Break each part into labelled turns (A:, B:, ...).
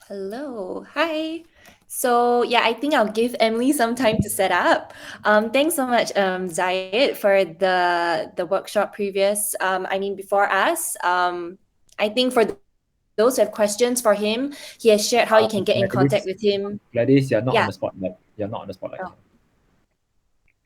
A: Hello. Hi. So yeah, I think I'll give Emily some time to set up. Thanks so much, Zayed, for the workshop previous. Before us. I think for those who have questions for him, he has shared how you can get in contact with him.
B: Gladys, you're
A: Yeah.
B: not on the spotlight. You're not on the spotlight.
A: Oh.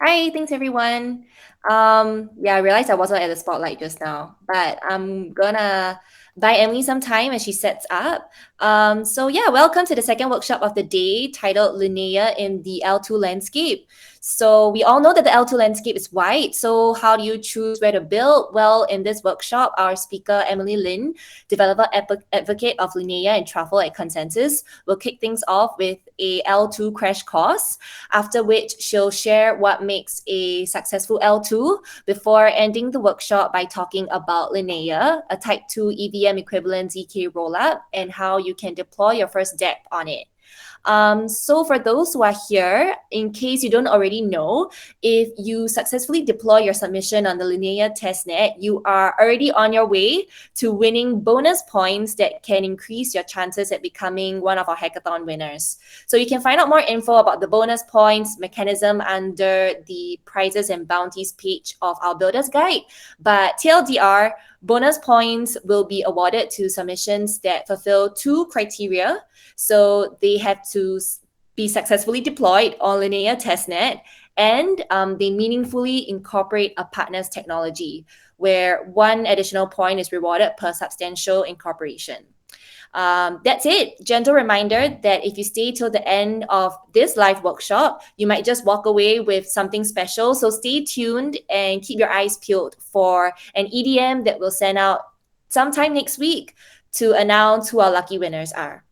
A: Hi, thanks everyone. Yeah, I realized I wasn't at the spotlight just now, but I'm gonna buy Emily some time as she sets up. Welcome to the second workshop of the day titled Linea in the L2 Landscape. So we all know that the L2 landscape is wide. So how do you choose where to build? Well, in this workshop, our speaker Emily Lin, developer advocate of Linea and Truffle at Consensus, will kick things off with a L2 crash course, after which she'll share what makes a successful L2 before ending the workshop by talking about Linea, a Type 2 EVM equivalent zk rollup, and how you can deploy your first dapp on it. So for those who are here, in case you don't already know, if you successfully deploy your submission on the Linea testnet, you are already on your way to winning bonus points that can increase your chances at becoming one of our hackathon winners. So you can find out more info about the bonus points mechanism under the prizes and bounties page of our builders guide. But TLDR, bonus points will be awarded to submissions that fulfill two criteria. So they have to be successfully deployed on Linea testnet, and they meaningfully incorporate a partner's technology, where one additional point is rewarded per substantial incorporation. That's it. Gentle reminder that if you stay till the end of this live workshop, you might just walk away with something special. So stay tuned and keep your eyes peeled for an EDM that we'll send out sometime next week to announce who our lucky winners are.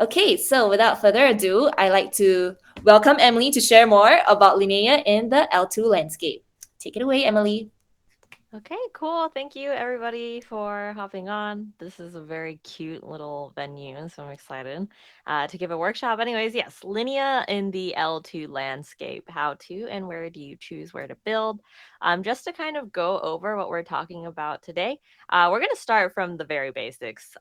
A: Okay, so without further ado, I'd like to welcome Emily to share more about Linea in the L2 landscape. Take it away, Emily.
C: Okay, cool. Thank you everybody for hopping on. This is a very cute little venue, so I'm excited to give a workshop. Anyways, yes, Linea in the L2 landscape. How to and where do you choose where to build? Just to kind of go over what we're talking about today, we're going to start from the very basics.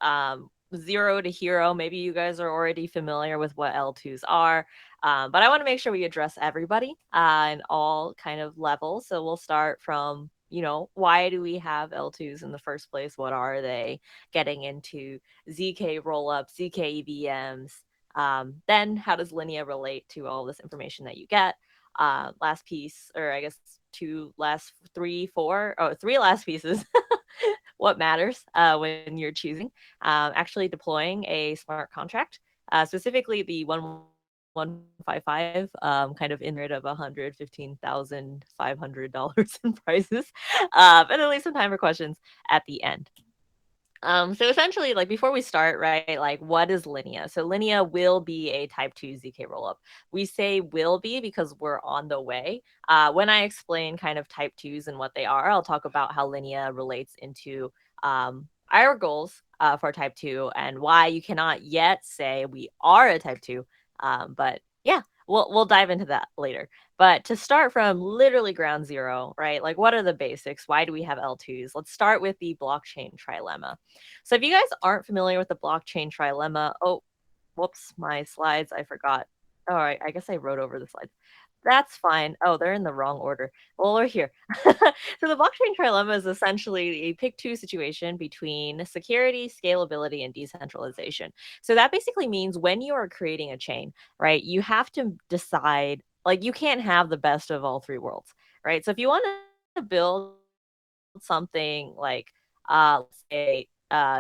C: Zero to hero. Maybe you guys are already familiar with what L2s are. But I want to make sure we address everybody in all kind of levels. So we'll start from, why do we have L2s in the first place? What are they? Getting into ZK rollups, zkEVMs. Then how does Linea relate to all this information that you get? Last piece, or I guess three last pieces. What matters when you're choosing actually deploying a smart contract, specifically the 1155, kind of in rate of $115,500 in prices, and then leave some time for questions at the end. So essentially, like before we start, right, like what is Linea? So Linea will be a type 2 ZK rollup. We say will be because we're on the way. When I explain kind of type 2s and what they are, I'll talk about how Linea relates into our goals for type 2 and why you cannot yet say we are a type 2. But yeah, we'll dive into that later. But to start from literally ground zero, right? Like what are the basics? Why do we have L2s? Let's start with the blockchain trilemma. So if you guys aren't familiar with the blockchain trilemma, oh, whoops, my slides, I forgot. All right, I guess I wrote over the slides. That's fine. Oh, they're in the wrong order. Well, we're here. So the blockchain trilemma is essentially a pick two situation between security, scalability, and decentralization. So that basically means when you are creating a chain, right, you have to decide, like, you can't have the best of all three worlds, right? So if you want to build something like, let's say,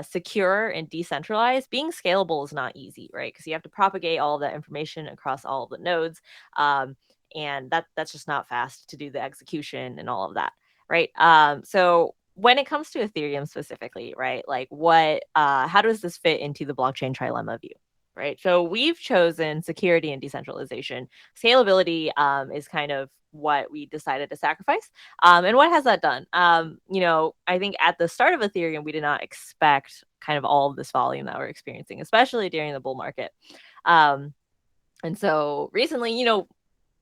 C: secure and decentralized, being scalable is not easy, right? Because you have to propagate all of that information across all of the nodes. And that's just not fast to do the execution and all of that, right? So when it comes to Ethereum specifically, right, like how does this fit into the blockchain trilemma view? Right. So we've chosen security and decentralization. Scalability is kind of what we decided to sacrifice. And what has that done? I think at the start of Ethereum, we did not expect kind of all of this volume that we're experiencing, especially during the bull market. And so recently,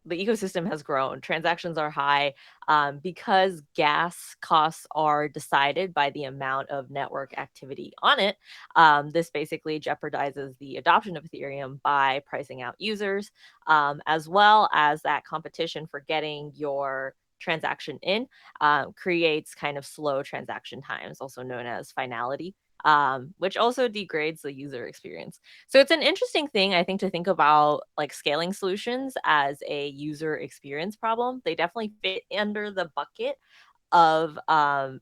C: the ecosystem has grown, transactions are high, because gas costs are decided by the amount of network activity on it. This basically jeopardizes the adoption of Ethereum by pricing out users, as well as that competition for getting your transaction in creates kind of slow transaction times, also known as finality, which also degrades the user experience. So it's an interesting thing, I think, to think about like scaling solutions as a user experience problem. They definitely fit under the bucket of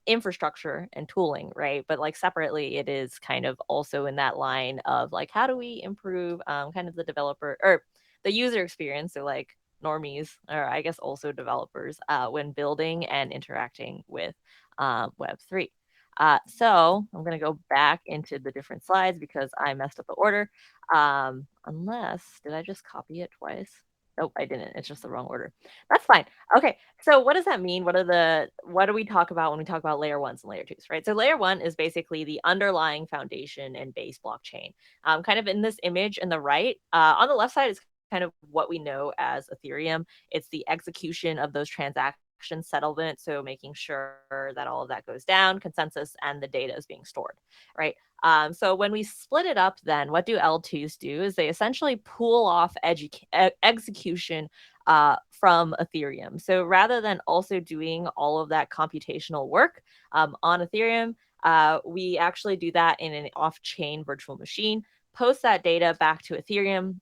C: infrastructure and tooling, right? But like separately, it is kind of also in that line of like, how do we improve kind of the developer or the user experience? So like normies, or I guess also developers, when building and interacting with Web3. So I'm going to go back into the different slides because I messed up the order. Unless, did I just copy it twice? Nope, I didn't. It's just the wrong order. That's fine. Okay, so what does that mean? What do we talk about when we talk about layer ones and layer twos, right? So layer one is basically the underlying foundation and base blockchain. Kind of in this image in the right, on the left side is kind of what we know as Ethereum. It's the execution of those transactions settlement, so making sure that all of that goes down, consensus, and the data is being stored, right? So when we split it up, then what do L2s do is they essentially pull off execution from Ethereum. So rather than also doing all of that computational work on Ethereum, we actually do that in an off-chain virtual machine, post that data back to Ethereum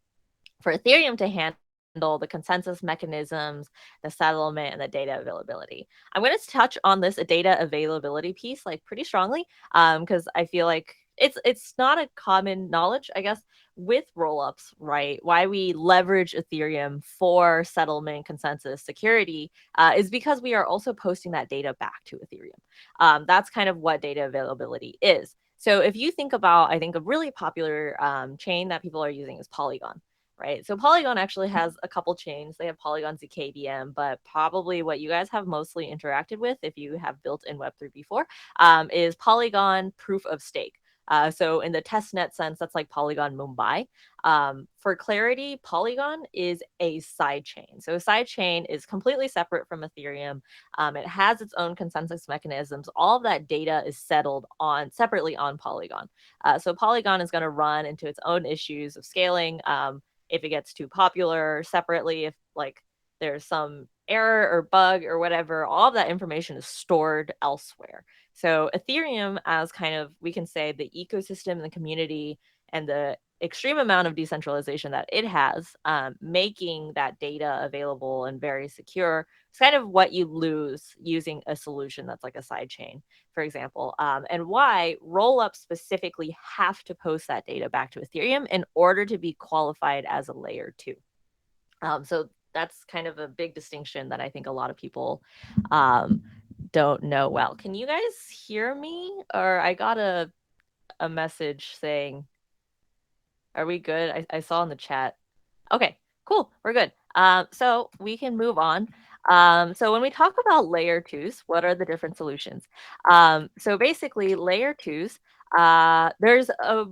C: for Ethereum to handle the consensus mechanisms, the settlement, and the data availability. I'm going to touch on this data availability piece like pretty strongly because I feel like it's not a common knowledge, I guess, with rollups, right? Why we leverage Ethereum for settlement, consensus, security is because we are also posting that data back to Ethereum. That's kind of what data availability is. So if you think about, I think a really popular chain that people are using is Polygon, right? So Polygon actually has a couple chains. They have Polygon zkEVM, but probably what you guys have mostly interacted with, if you have built in Web3 before, is Polygon proof of stake. So in the testnet sense, that's like Polygon Mumbai. For clarity, Polygon is a side chain. So a side chain is completely separate from Ethereum. It has its own consensus mechanisms. All of that data is settled on separately on Polygon. So Polygon is going to run into its own issues of scaling. If it gets too popular separately, if like there's some error or bug or whatever, all of that information is stored elsewhere. So Ethereum, as kind of, we can say, the ecosystem and the community and the extreme amount of decentralization that it has, making that data available and very secure, it's kind of what you lose using a solution that's like a side chain, for example, and why rollups specifically have to post that data back to Ethereum in order to be qualified as a layer two. So that's kind of a big distinction that I think a lot of people don't know well. Can you guys hear me? Or I got a message saying, are we good? I saw in the chat. Okay, cool. We're good. So we can move on. So when we talk about layer twos, what are the different solutions? So basically, layer twos, there's a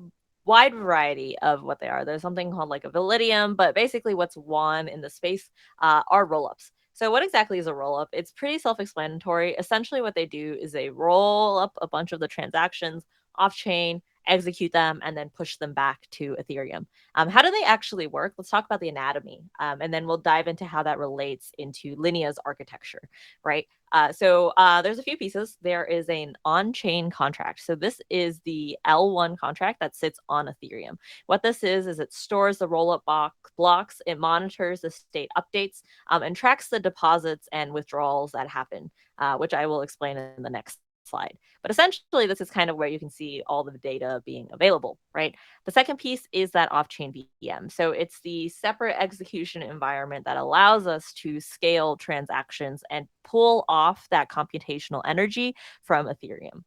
C: wide variety of what they are. There's something called like a validium, but basically what's won in the space are rollups. So what exactly is a rollup? It's pretty self-explanatory. Essentially what they do is they roll up a bunch of the transactions off-chain, execute them, and then push them back to Ethereum. How do they actually work? Let's talk about the anatomy, and then we'll dive into how that relates into Linea's architecture, right? There's a few pieces. There is an on-chain contract. So this is the L1 contract that sits on Ethereum. What this is it stores the rollup blocks, it monitors the state updates, and tracks the deposits and withdrawals that happen, which I will explain in the next slide. But essentially, this is kind of where you can see all the data being available, right? The second piece is that off-chain VM. So it's the separate execution environment that allows us to scale transactions and pull off that computational energy from Ethereum.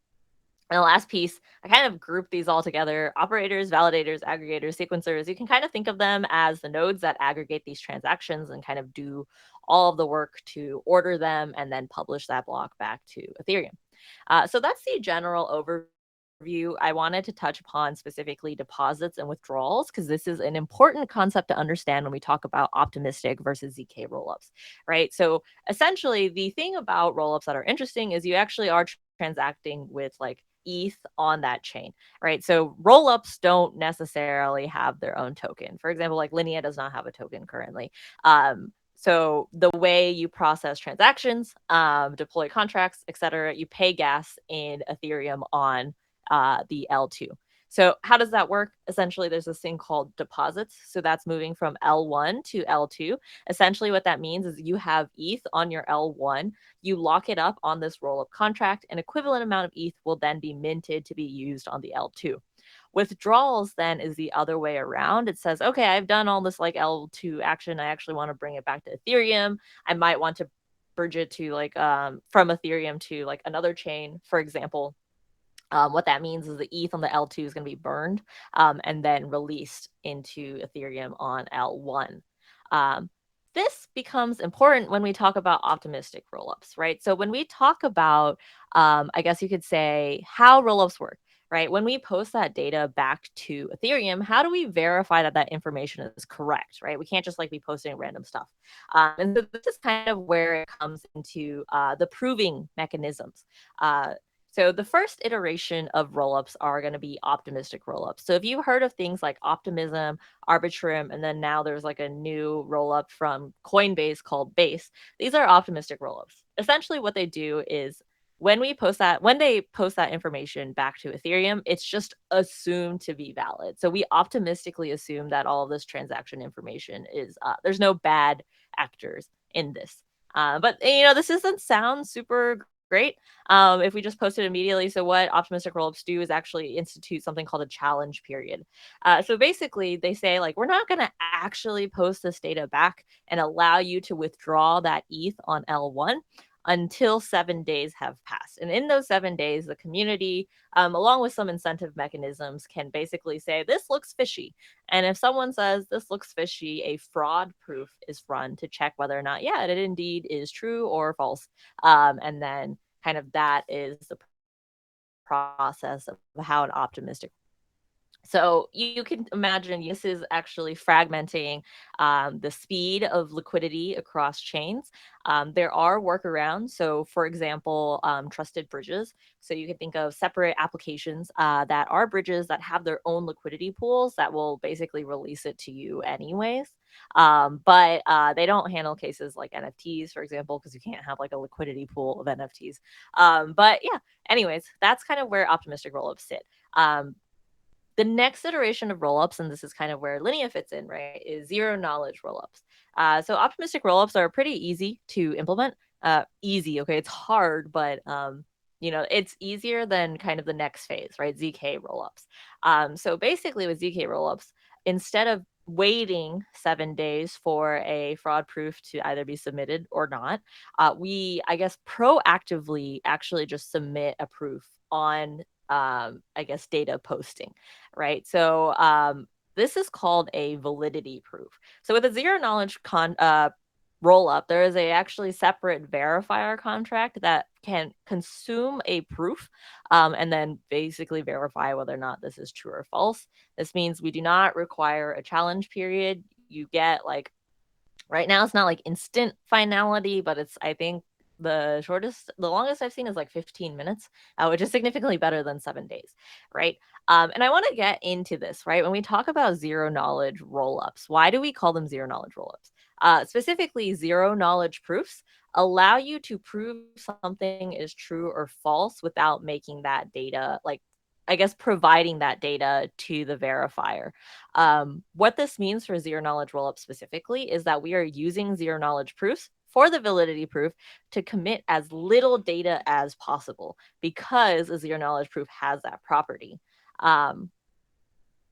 C: And the last piece, I kind of group these all together: operators, validators, aggregators, sequencers. You can kind of think of them as the nodes that aggregate these transactions and kind of do all of the work to order them and then publish that block back to Ethereum. So that's the general overview overview, I wanted to touch upon specifically deposits and withdrawals, because this is an important concept to understand when we talk about optimistic versus ZK rollups, right? So essentially, the thing about rollups that are interesting is you actually are transacting with like ETH on that chain, right? So rollups don't necessarily have their own token. For example, like Linea does not have a token currently. So the way you process transactions, deploy contracts, etc., you pay gas in Ethereum on the L2. So how does that work? Essentially, there's this thing called deposits. So that's moving from L1 to L2. Essentially, what that means is you have ETH on your L1, you lock it up on this rollup contract, an equivalent amount of ETH will then be minted to be used on the L2. Withdrawals then is the other way around. It says, okay, I've done all this like L2 action. I actually want to bring it back to Ethereum. I might want to bridge it to like from Ethereum to like another chain, for example. What that means is the ETH on the L2 is going to be burned and then released into Ethereum on L1. This becomes important when we talk about optimistic rollups, right? So when we talk about, I guess you could say, how rollups work, right? When we post that data back to Ethereum, how do we verify that that information is correct, right? We can't just like be posting random stuff. And so this is kind of where it comes into the proving mechanisms. So the first iteration of rollups are going to be optimistic rollups. So if you've heard of things like Optimism, Arbitrum, and then now there's like a new rollup from Coinbase called Base, these are optimistic rollups. Essentially what they do is when they post that information back to Ethereum, it's just assumed to be valid. So we optimistically assume that all of this transaction information is, there's no bad actors in this. But this doesn't sound super great if we just post it immediately. So what optimistic rollups do is actually institute something called a challenge period. So basically they say like, we're not going to actually post this data back and allow you to withdraw that ETH on L1 until 7 days have passed. And in those 7 days, the community, along with some incentive mechanisms, can basically say, this looks fishy. And if someone says this looks fishy, a fraud proof is run to check whether or not, yeah, it indeed is true or false. And then kind of that is the process of how an optimistic. So you can imagine this is actually fragmenting the speed of liquidity across chains. There are workarounds. So for example, trusted bridges. So you can think of separate applications that are bridges that have their own liquidity pools that will basically release it to you anyways. But they don't handle cases like NFTs, for example, because you can't have like a liquidity pool of NFTs. But yeah, anyways, that's kind of where optimistic rollups sit. The next iteration of rollups, and this is kind of where Linea fits in, right, is zero knowledge rollups. So optimistic rollups are pretty easy to implement. Easy, okay, it's hard, but it's easier than kind of the next phase, right? ZK rollups. So basically, with ZK rollups, instead of waiting 7 days for a fraud proof to either be submitted or not, we, I guess, proactively actually just submit a proof on I guess data posting, right? So this is called a validity proof. So with a zero knowledge roll up, there is a actually separate verifier contract that can consume a proof and then basically verify whether or not this is true or false. This means we do not require a challenge period. You get like, right now it's not like instant finality, but it's, I think, the longest I've seen is like 15 minutes, which is significantly better than 7 days, right? And I want to get into this, right? When we talk about zero knowledge rollups, why do we call them zero knowledge rollups? Specifically, zero knowledge proofs allow you to prove something is true or false without making that data, like, I guess, providing that data to the verifier. What this means for zero knowledge rollup specifically is that we are using zero knowledge proofs for the validity proof to commit as little data as possible because a zero knowledge proof has that property.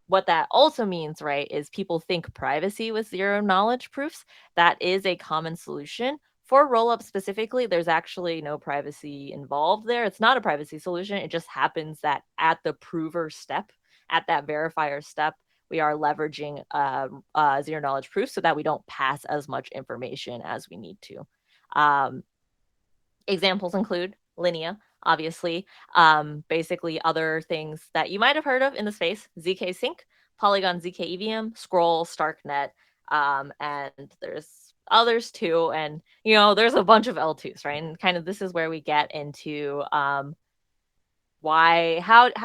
C: What that also means, right, is people think privacy with zero knowledge proofs. That is a common solution. For rollup specifically, there's actually no privacy involved there. It's not a privacy solution. It just happens that at the prover step, at that verifier step, we are leveraging zero knowledge proof so that we don't pass as much information as we need to. Examples include Linea. obviously. Basically other things that you might have heard of in the space: zk-sync, Polygon zkEVM, Scroll, Starknet, and there's others too. And, there's a bunch of L2s, right? And kind of this is where we get into how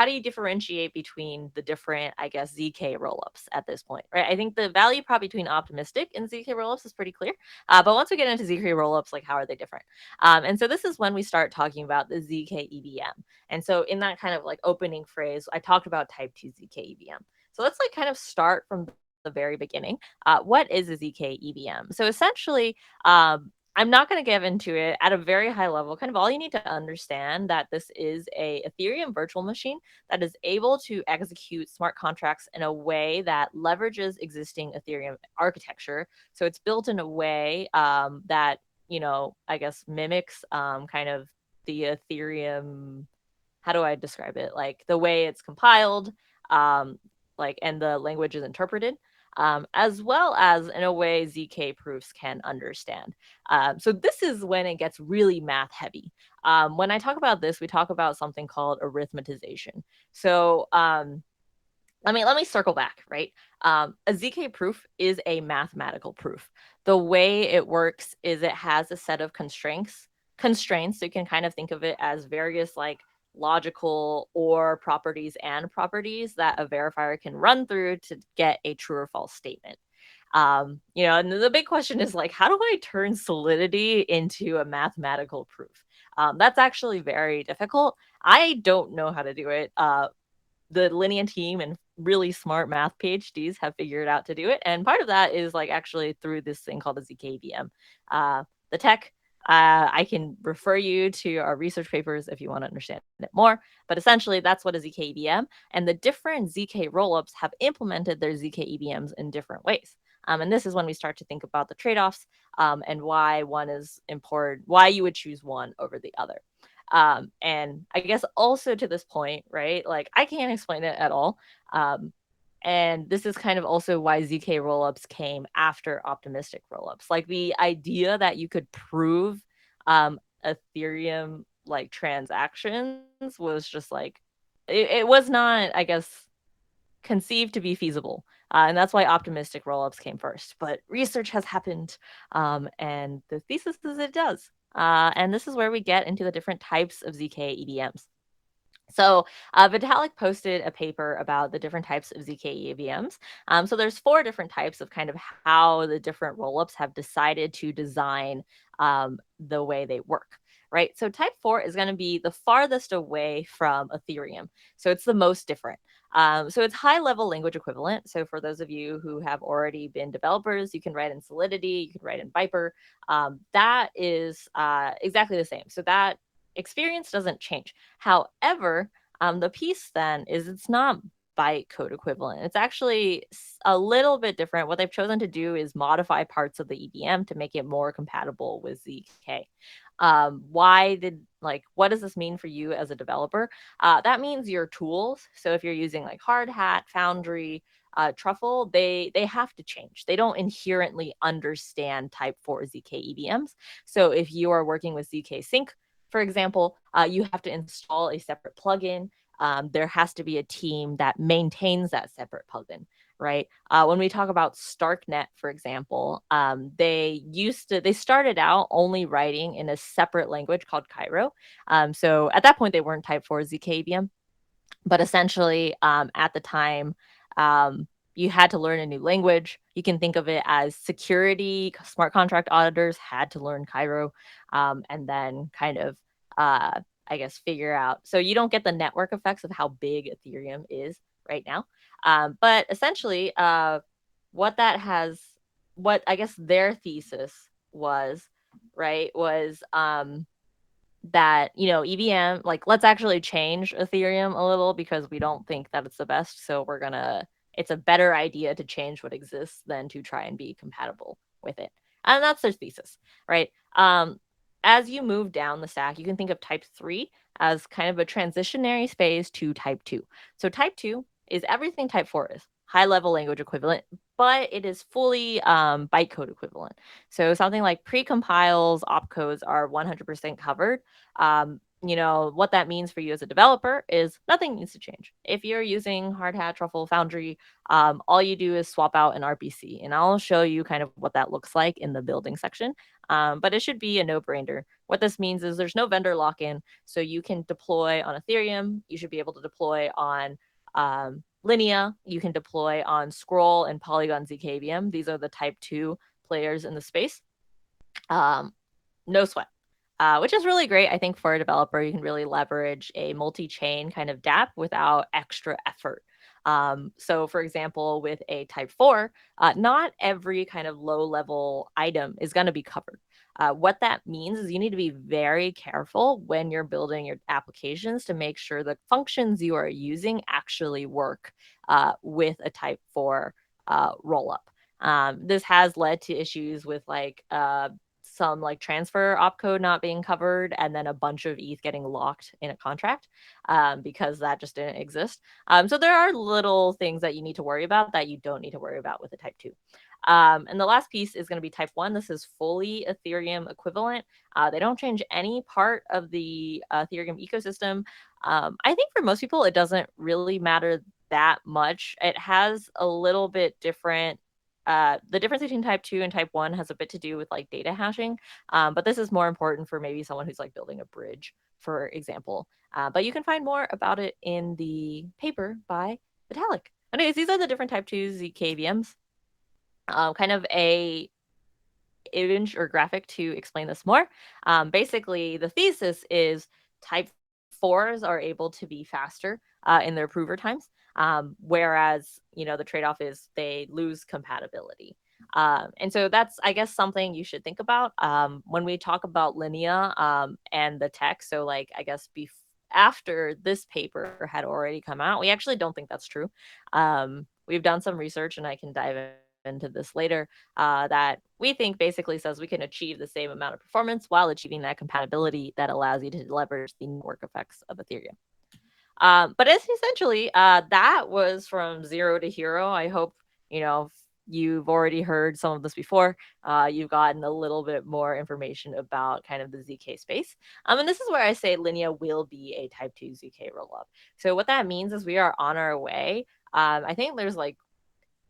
C: do you differentiate between the different, I guess, zk rollups at this point, right? I think the value prop between optimistic and zk rollups is pretty clear. But once we get into zk rollups, like, how are they different? And so this is when we start talking about the zkEVM. And so in that kind of like opening phrase, I talked about type 2 zkEVM. So let's like kind of start from the very beginning. What is a zkEVM? So essentially, I'm not going to get into it at a very high level. Kind of all you need to understand that this is a Ethereum virtual machine that is able to execute smart contracts in a way that leverages existing Ethereum architecture. So it's built in a way that, I guess mimics kind of the Ethereum. How do I describe it? Like the way it's compiled, and the language is interpreted. As well as in a way ZK proofs can understand. So this is when it gets really math heavy. When I talk about this, we talk about something called arithmetization. So let me circle back, right? A ZK proof is a mathematical proof. The way it works is it has a set of constraints. So you can kind of think of it as various like logical or properties and properties that a verifier can run through to get a true or false statement. And the big question is like, how do I turn solidity into a mathematical proof? That's actually very difficult. I don't know how to do it. The Linea team and really smart math PhDs have figured out to do it. And part of that is like actually through this thing called the zkEVM. The tech, I can refer you to our research papers if you want to understand it more. But essentially, that's what a zkEVM. And the different zk rollups have implemented their zkEVMs in different ways. And this is when we start to think about the trade-offs and why one is important, why you would choose one over the other. And I guess also to this point, right, like I can't explain it at all. And this is kind of also why zk rollups came after optimistic rollups. Like the idea that you could prove Ethereum like transactions was just like it was not, I guess, conceived to be feasible. And that's why optimistic rollups came first. But research has happened, and the thesis is it does. And this is where we get into the different types of zkEVMs. So Vitalik posted a paper about the different types of zkEVMs. So there's 4 different types of kind of how the different rollups have decided to design the way they work. Right. So type 4 is going to be the farthest away from Ethereum. So it's the most different. So it's high level language equivalent. So for those of you who have already been developers, you can write in Solidity, you can write in Viper. That is exactly the same. So that experience doesn't change. However, the piece then is it's not bytecode equivalent. It's actually a little bit different. What they've chosen to do is modify parts of the EVM to make it more compatible with ZK. What does this mean for you as a developer? That means your tools. So if you're using like Hardhat, Foundry, Truffle, they have to change. They don't inherently understand type 4 zkEVMs. So if you are working with zk-sync, for example, you have to install a separate plugin. There has to be a team that maintains that separate plugin, right? When we talk about Starknet, for example, they started out only writing in a separate language called Cairo. So at that point, they weren't type 4 zkEVM, but essentially at the time, you had to learn a new language. You can think of it as security smart contract auditors had to learn Cairo, and then kind of, I guess, figure out. So you don't get the network effects of how big Ethereum is right now. But essentially, what I guess their thesis was, right, was that, EVM, like, let's actually change Ethereum a little because we don't think that it's the best. So it's a better idea to change what exists than to try and be compatible with it. And that's their thesis, right? As you move down the stack, you can think of type 3 as kind of a transitionary phase to type 2. So type 2 is everything type 4 is, high level language equivalent, but it is fully bytecode equivalent. So something like precompiles, opcodes are 100% covered. what that means for you as a developer is nothing needs to change. If you're using Hardhat, Truffle, Foundry, all you do is swap out an RPC, and I'll show you kind of what that looks like in the building section. But it should be a no-brainer. What this means is there's no vendor lock-in, so you can deploy on Ethereum. You should be able to deploy on Linea. You can deploy on Scroll and Polygon zkEVM. These are the type 2 players in the space. No sweat. Which is really great. I think for a developer, you can really leverage a multi-chain kind of dapp without extra effort. So for example, with a type 4, not every kind of low-level item is going to be covered. What that means is you need to be very careful when you're building your applications to make sure the functions you are using actually work with a type 4 rollup. This has led to issues with some transfer opcode not being covered, and then a bunch of ETH getting locked in a contract because that just didn't exist. So there are little things that you need to worry about that you don't need to worry about with a type 2. And the last piece is going to be type 1. This is fully Ethereum equivalent. They don't change any part of the Ethereum ecosystem. I think for most people, it doesn't really matter that much. It has a little bit different. The difference between type 2 and type 1 has a bit to do with data hashing, but this is more important for maybe someone who's building a bridge, for example. But you can find more about it in the paper by Vitalik. Anyways, these are the different type 2 zkEVMs. Kind of a image or graphic to explain this more. Basically, the thesis is type 4s are able to be faster in their prover times, whereas the trade-off is they lose compatibility. And so that's, I guess, something you should think about when we talk about Linea and the tech. So I guess after this paper had already come out, we actually don't think that's true. We've done some research, and I can dive into this later, that we think basically says we can achieve the same amount of performance while achieving that compatibility that allows you to leverage the network effects of Ethereum. But it's essentially that was from zero to hero. I hope you've already heard some of this before. You've gotten a little bit more information about kind of the ZK space. And this is where I say Linea will be a type 2 ZK rollup. So what that means is we are on our way. I think there's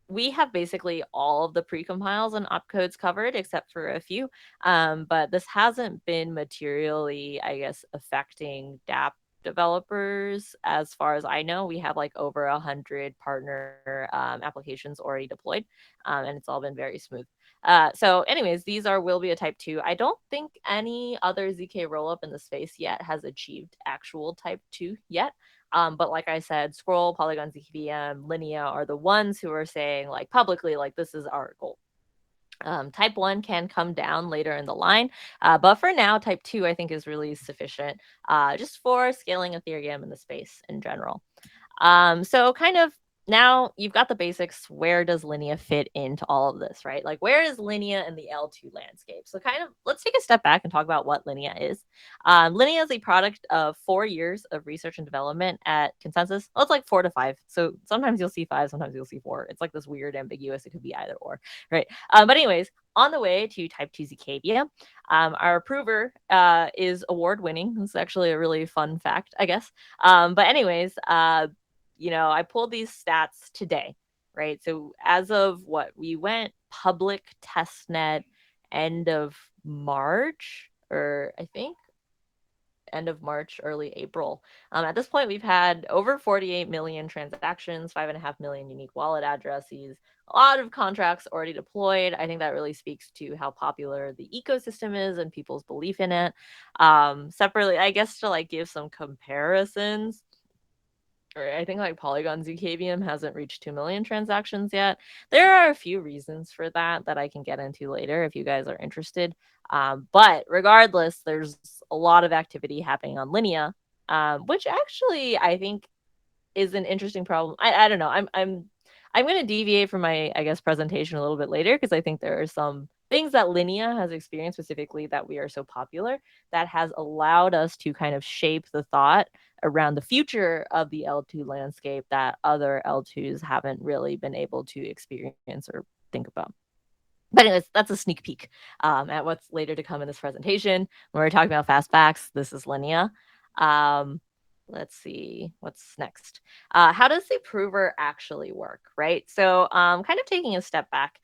C: we have basically all of the precompiles and opcodes covered except for a few. But this hasn't been materially, I guess, affecting dapp developers. As far as I know, we have over 100 partner applications already deployed, and it's all been very smooth. So anyways, these will be a type 2. I don't think any other ZK rollup in the space yet has achieved actual type 2 yet. But like I said, Scroll, Polygon zkEVM, Linea are the ones who are saying publicly, this is our goal. Type 1 can come down later in the line, but for now, type 2 I think is really sufficient just for scaling Ethereum in the space in general. So kind of now you've got the basics. Where does Linea fit into all of this, right? Where is Linea in the L2 landscape? So kind of let's take a step back and talk about what Linea is. Linea is a product of 4 years of research and development at Consensus. Well, it's 4 to 5. So sometimes you'll see 5, sometimes you'll see 4. It's this weird ambiguous. It could be either or, right? But anyways, on the way to type 2 zkEVM, our prover is award winning. This is actually a really fun fact, I guess. But anyways, I pulled these stats today, right? So as of we went public testnet end of March, or I think end of March, early April. At this point, we've had over 48 million transactions, 5.5 million unique wallet addresses, a lot of contracts already deployed. I think that really speaks to how popular the ecosystem is and people's belief in it. Separately, I guess to give some comparisons, I think Polygon zkEVM hasn't reached 2 million transactions yet. There are a few reasons for that I can get into later if you guys are interested. But regardless, there's a lot of activity happening on Linea, which actually I think is an interesting problem. I don't know. I'm going to deviate from my, I guess, presentation a little bit later because I think there are some things that Linea has experienced specifically that we are so popular that has allowed us to kind of shape the thought around the future of the L2 landscape that other L2s haven't really been able to experience or think about. But anyways, that's a sneak peek at what's later to come in this presentation. When we're talking about fast facts, this is Linea. Let's see what's next. How does the prover actually work, right? So kind of taking a step back,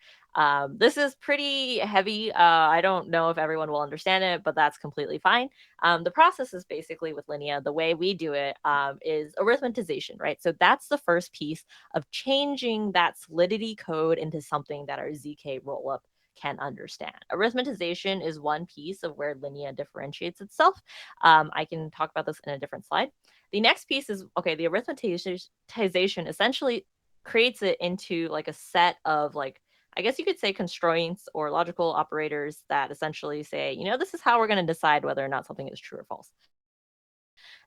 C: this is pretty heavy. I don't know if everyone will understand it, but that's completely fine. The process is basically with Linea, the way we do it is arithmetization, right? So that's the first piece of changing that solidity code into something that our ZK rollup can understand. Arithmetization is one piece of where Linea differentiates itself. I can talk about this in a different slide. The next piece is, okay, the arithmetization essentially creates it into like a set of like, I guess you could say constraints or logical operators that essentially say, this is how we're going to decide whether or not something is true or false.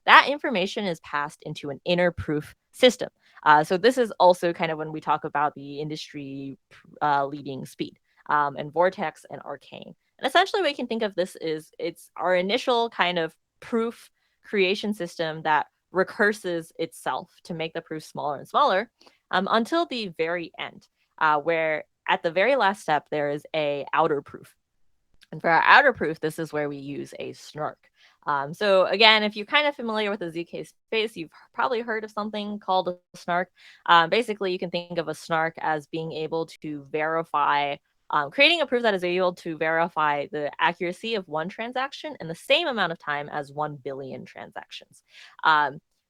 C: That information is passed into an inner proof system. So this is also kind of when we talk about the industry leading speed and Vortex and Arcane. And essentially what you can think of this is it's our initial kind of proof creation system that recurses itself to make the proof smaller and smaller until the very end, where at the very last step, there is a outer proof. And for our outer proof, this is where we use a snark. So again, if you're kind of familiar with the ZK space, you've probably heard of something called a snark. Basically, you can think of a snark as being able to verify, creating a proof that is able to verify the accuracy of one transaction in the same amount of time as 1 billion transactions.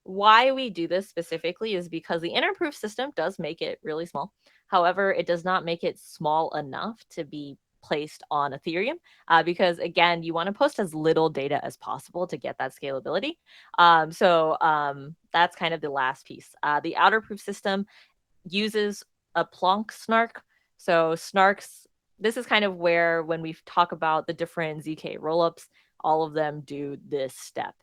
C: Why we do this specifically is because the inner proof system does make it really small. However, it does not make it small enough to be placed on Ethereum because again, you want to post as little data as possible to get that scalability. So that's kind of the last piece. The outer proof system uses a Planck snark. So snarks, this is kind of where when we talk about the different ZK rollups, all of them do this step.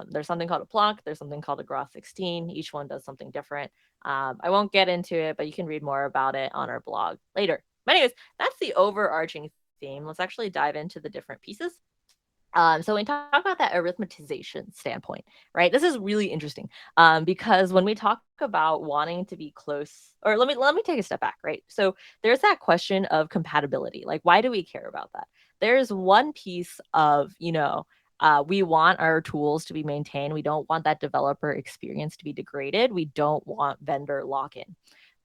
C: There's something called a Planck, there's something called a Groth 16. Each one does something different. I won't get into it, but you can read more about it on our blog later. But anyways, that's the overarching theme. Let's actually dive into the different pieces. So when we talk about that arithmetization standpoint, right? This is really interesting because when we talk about wanting to be close, or let me take a step back, right? So there's that question of compatibility. Like, why do we care about that? There's one piece of, we want our tools to be maintained. We don't want that developer experience to be degraded. We don't want vendor lock-in.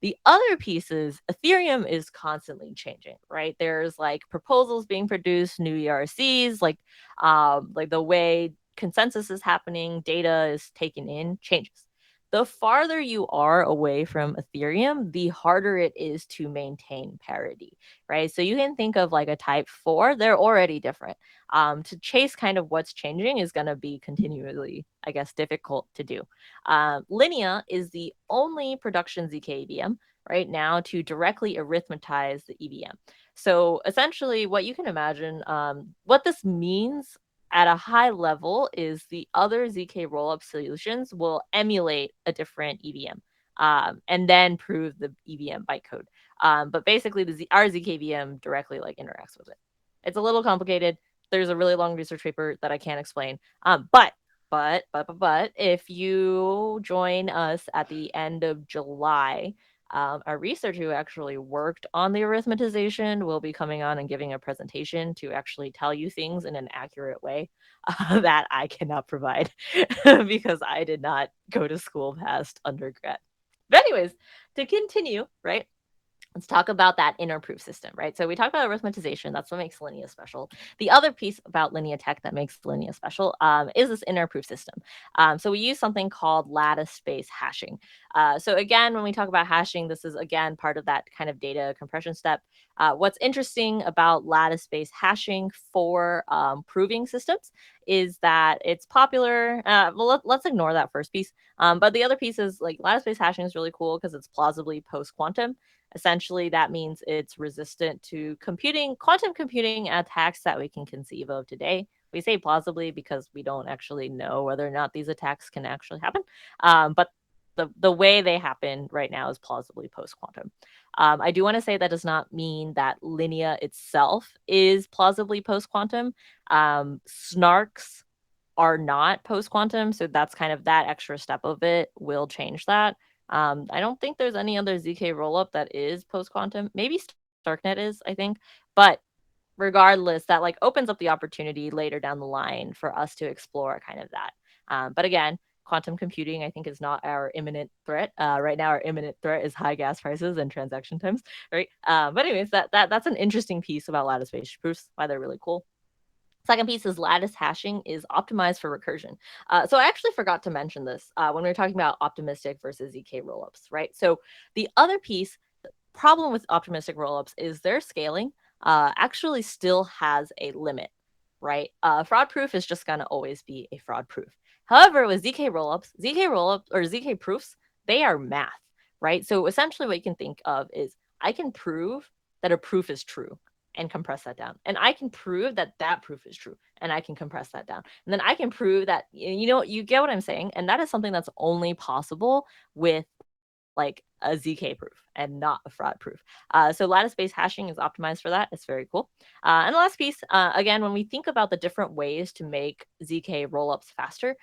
C: The other piece is Ethereum is constantly changing, right? There's like proposals being produced, new ERCs, like the way consensus is happening, data is taken in, changes. The farther you are away from Ethereum, the harder it is to maintain parity, right? So you can think of like a type 4, they're already different. To chase kind of what's changing is going to be continually, I guess, difficult to do. Linea is the only production zkEVM right now to directly arithmetize the EVM. So essentially, what you can imagine, what this means at a high level is the other ZK rollup solutions will emulate a different EVM and then prove the EVM bytecode. But basically, our zkEVM directly like interacts with it. It's a little complicated. There's a really long research paper that I can't explain. But if you join us at the end of July, a researcher who actually worked on the arithmetization will be coming on and giving a presentation to actually tell you things in an accurate way that I cannot provide because I did not go to school past undergrad. But anyways, to continue, right? Let's talk about that inner proof system, right? So we talked about arithmetization. That's what makes Linea special. The other piece about Linea Tech that makes Linea special is this inner proof system. So we use something called lattice-based hashing. So again, when we talk about hashing, this is again part of that kind of data compression step. What's interesting about lattice-based hashing for proving systems is that it's popular. Well, let's ignore that first piece. But the other piece is like lattice-based hashing is really cool because it's plausibly post-quantum. Essentially, that means it's resistant to quantum computing attacks that we can conceive of today. We say plausibly because we don't actually know whether or not these attacks can actually happen. But the way they happen right now is plausibly post-quantum. I do want to say that does not mean that Linea itself is plausibly post-quantum. Snarks are not post-quantum, so that's kind of that extra step of it will change that. I don't think there's any other ZK rollup that is post-quantum. Maybe Starknet is, I think. But regardless, that like opens up the opportunity later down the line for us to explore kind of that. But again, quantum computing, I think, is not our imminent threat. Right now, our imminent threat is high gas prices and transaction times, right? But anyways, that's an interesting piece about lattice-based proofs, why they're really cool. Second piece is lattice hashing is optimized for recursion. So I actually forgot to mention this when we were talking about optimistic versus zk rollups, right? So the other piece, problem with optimistic rollups is their scaling actually still has a limit, right? Fraud proof is just going to always be a fraud proof. However, with zk rollups or zk proofs, they are math, right? So essentially what you can think of is I can prove that a proof is true and compress that down. And I can prove that that proof is true and I can compress that down. And then I can prove that, you get what I'm saying? And that is something that's only possible with like a zk proof and not a fraud proof. So lattice-based hashing is optimized for that. It's very cool. And the last piece, again, when we think about the different ways to make zk rollups faster,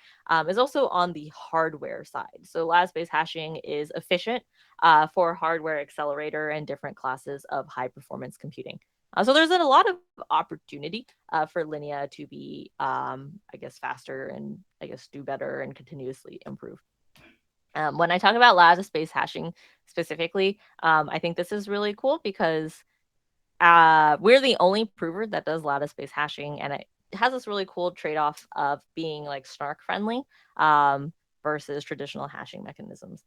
C: is also on the hardware side. So lattice-based hashing is efficient for hardware accelerator and different classes of high performance computing. So there's a lot of opportunity for Linea to be, I guess, faster and I guess do better and continuously improve. When I talk about lattice-based hashing specifically, I think this is really cool because we're the only prover that does lattice-based hashing, and it has this really cool trade-off of being like snark friendly versus traditional hashing mechanisms.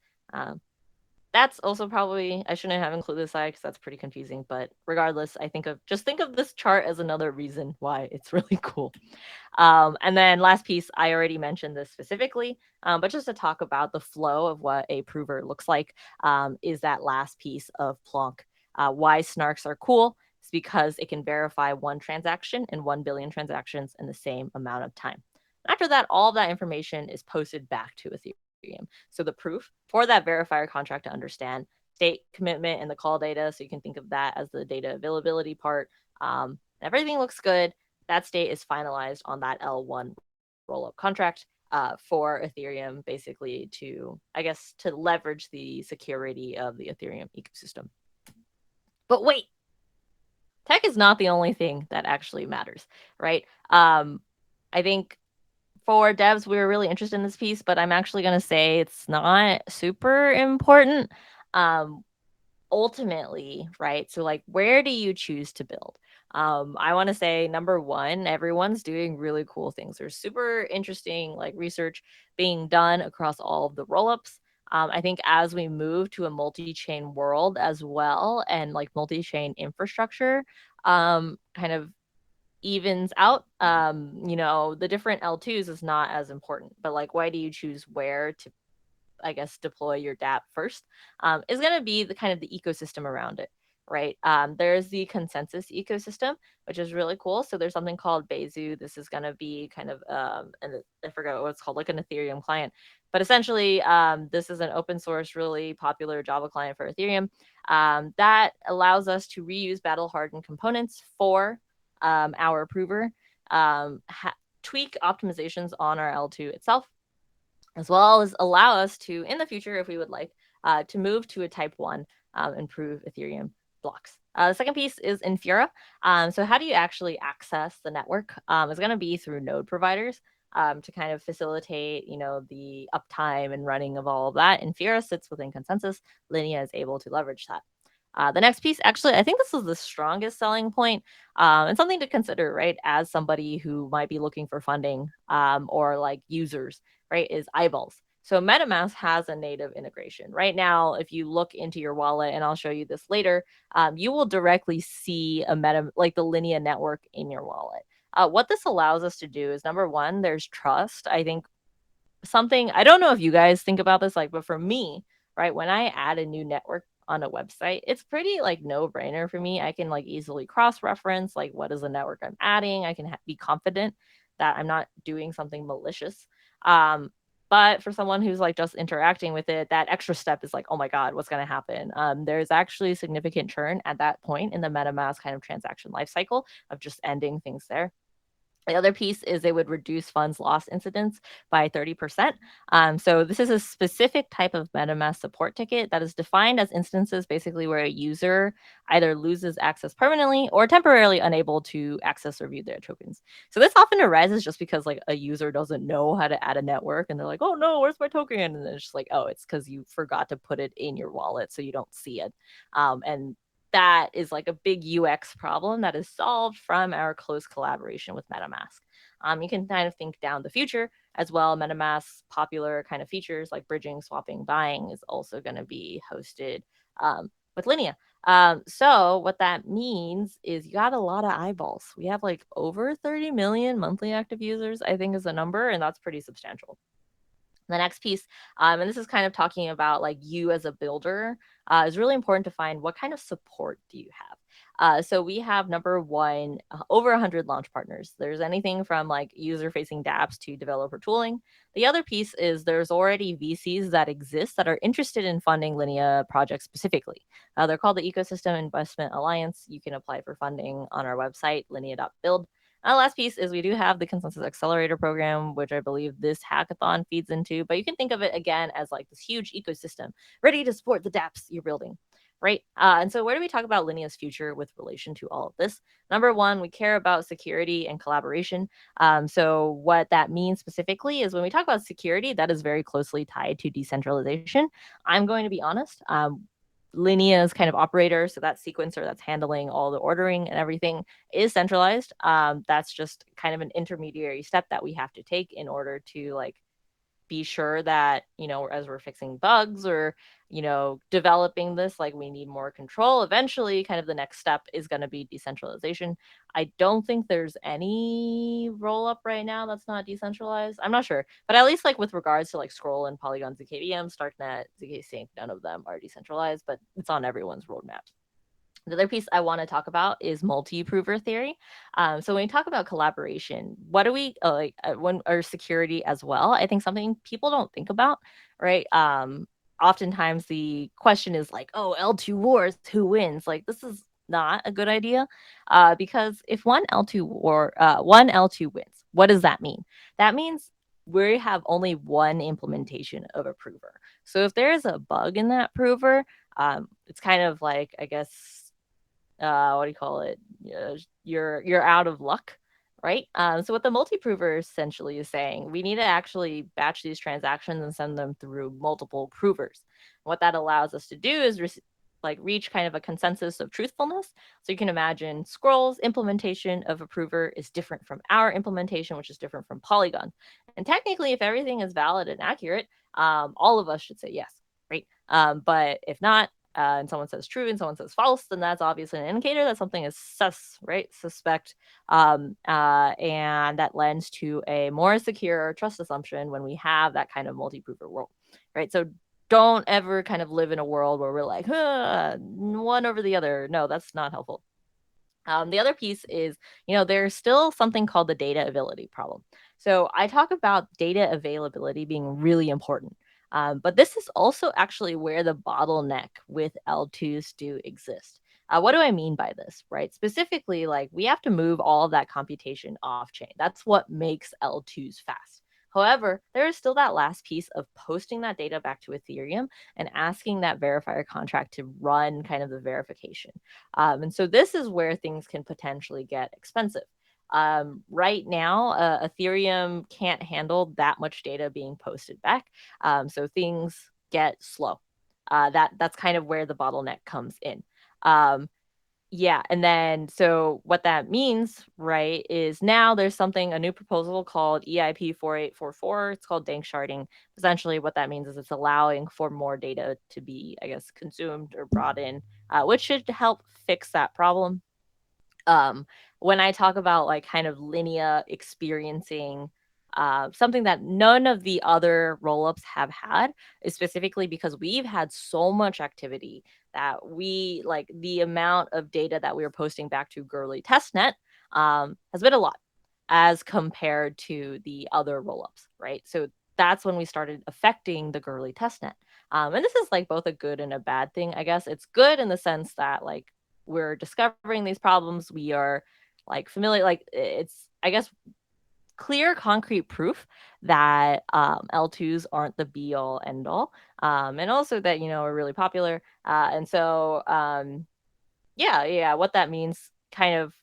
C: That's also probably, I shouldn't have included this slide because that's pretty confusing, but regardless, think of this chart as another reason why it's really cool. And then last piece, I already mentioned this specifically, but just to talk about the flow of what a prover looks like is that last piece of Plonk. Why snarks are cool is because it can verify one transaction and 1 billion transactions in the same amount of time. After that, all of that information is posted back to Ethereum. So the proof for that verifier contract to understand state commitment and the call data. So you can think of that as the data availability part. Everything looks good. That state is finalized on that L1 rollup contract for Ethereum, basically to leverage the security of the Ethereum ecosystem. But wait, tech is not the only thing that actually matters, right? I think for devs, we were really interested in this piece, but I'm actually going to say it's not super important. Ultimately, right? So like, where do you choose to build? I want to say number one, everyone's doing really cool things. There's super interesting like research being done across all of the rollups. I think as we move to a multi-chain world as well, and like multi-chain infrastructure, kind of evens out. The different L2s is not as important, but like, why do you choose where to, I guess, deploy your dapp first? Is going to be the kind of the ecosystem around it, right? There's the consensus ecosystem, which is really cool. So there's something called Bezu. This is going to be kind of, and I forgot what it's called, like an Ethereum client. But essentially, this is an open source, really popular Java client for Ethereum that allows us to reuse battle hardened components for our prover, tweak optimizations on our L2 itself, as well as allow us to, in the future, if we would like, to move to a type 1 and prove Ethereum blocks. The second piece is Infura. So how do you actually access the network? It's going to be through node providers to kind of facilitate, the uptime and running of all of that. Infura sits within consensus. Linea is able to leverage that. The next piece, actually, I think this is the strongest selling point and something to consider, right? As somebody who might be looking for funding or like users, right? Is eyeballs. So MetaMask has a native integration. Right now, if you look into your wallet, and I'll show you this later, you will directly see like the Linea network in your wallet. What this allows us to do is, number one, there's trust. I think something, I don't know if you guys think about this, like, but for me, right, when I add a new network on a website, it's pretty like no brainer for me. I can like easily cross reference like what is the network I'm adding. I can be confident that I'm not doing something malicious. But for someone who's like just interacting with it, that extra step is like, oh my God, what's going to happen? There's actually significant churn at that point in the MetaMask kind of transaction lifecycle of just ending things there. The other piece is they would reduce funds loss incidents by 30%. So this is a specific type of MetaMask support ticket that is defined as instances basically where a user either loses access permanently or temporarily unable to access or view their tokens. So this often arises just because like a user doesn't know how to add a network and they're like, oh no, where's my token? And it's just like, oh, it's because you forgot to put it in your wallet so you don't see it. And that is like a big UX problem that is solved from our close collaboration with MetaMask. You can kind of think down the future as well. MetaMask's popular kind of features like bridging, swapping, buying is also going to be hosted with Linea. So what that means is you got a lot of eyeballs. We have like over 30 million monthly active users, I think is a number, and that's pretty substantial. The next piece, and this is kind of talking about like you as a builder, is really important to find what kind of support do you have. So we have number one, over 100 launch partners. There's anything from like user-facing dApps to developer tooling. The other piece is there's already VCs that exist that are interested in funding Linea projects specifically. They're called the Ecosystem Investment Alliance. You can apply for funding on our website, linea.build. Last piece is we do have the Consensus Accelerator program, which I believe this hackathon feeds into, but you can think of it again as like this huge ecosystem ready to support the dApps you're building, right? And so where do we talk about Linea's future with relation to all of this? Number one, we care about security and collaboration. So what that means specifically is when we talk about security, that is very closely tied to decentralization. I'm going to be honest. Linea's kind of operator, so that sequencer that's handling all the ordering and everything is centralized. That's just kind of an intermediary step that we have to take in order to like be sure that, you know, as we're fixing bugs or, you know, developing this, like we need more control. Eventually, kind of the next step is going to be decentralization. I don't think there's any roll up right now that's not decentralized. I'm not sure, but at least like with regards to like Scroll and Polygon zkEVM, Starknet, zkSync, none of them are decentralized, but it's on everyone's roadmap. The other piece I want to talk about is multi-prover theory. So when we talk about collaboration, what do we when or security as well? I think something people don't think about, right? Oftentimes the question is like, oh, L2 wars, who wins? Like this is not a good idea, because if one L2 wins, what does that mean? That means we have only one implementation of a prover. So if there is a bug in that prover, it's kind of like, I guess, what do you call it? You're out of luck, right? So what the multi-prover essentially is saying, we need to actually batch these transactions and send them through multiple provers. What that allows us to do is reach kind of a consensus of truthfulness. So you can imagine Scroll's implementation of a prover is different from our implementation, which is different from Polygon. And technically, if everything is valid and accurate, all of us should say yes, right? But if not, and someone says true and someone says false, then that's obviously an indicator that something is right? Suspect. And that lends to a more secure trust assumption when we have that kind of multi-prover world, right? So don't ever kind of live in a world where we're like, one over the other. No, that's not helpful. The other piece is, there's still something called the data availability problem. So I talk about data availability being really important. But this is also actually where the bottleneck with L2s do exist. What do I mean by this, right? Specifically, like we have to move all of that computation off chain. That's what makes L2s fast. However, there is still that last piece of posting that data back to Ethereum and asking that verifier contract to run kind of the verification. And so this is where things can potentially get expensive. Right now, Ethereum can't handle that much data being posted back. So things get slow. That's kind of where the bottleneck comes in. Yeah, and then so what that means, right, is now there's a new proposal called EIP 4844. It's called dank sharding. Essentially, what that means is it's allowing for more data to be, I guess, consumed or brought in, which should help fix that problem. When I talk about like kind of Linea experiencing something that none of the other rollups have had, is specifically because we've had so much activity that we like the amount of data that we were posting back to Gurley testnet has been a lot as compared to the other rollups, right? So that's when we started affecting the Gurley testnet. And this is like both a good and a bad thing, I guess. It's good in the sense that like we're discovering these problems. We are like familiar, like it's, I guess, clear, concrete proof that L2s aren't the be all end all, and also that, you know, are really popular. And so yeah, what that means kind of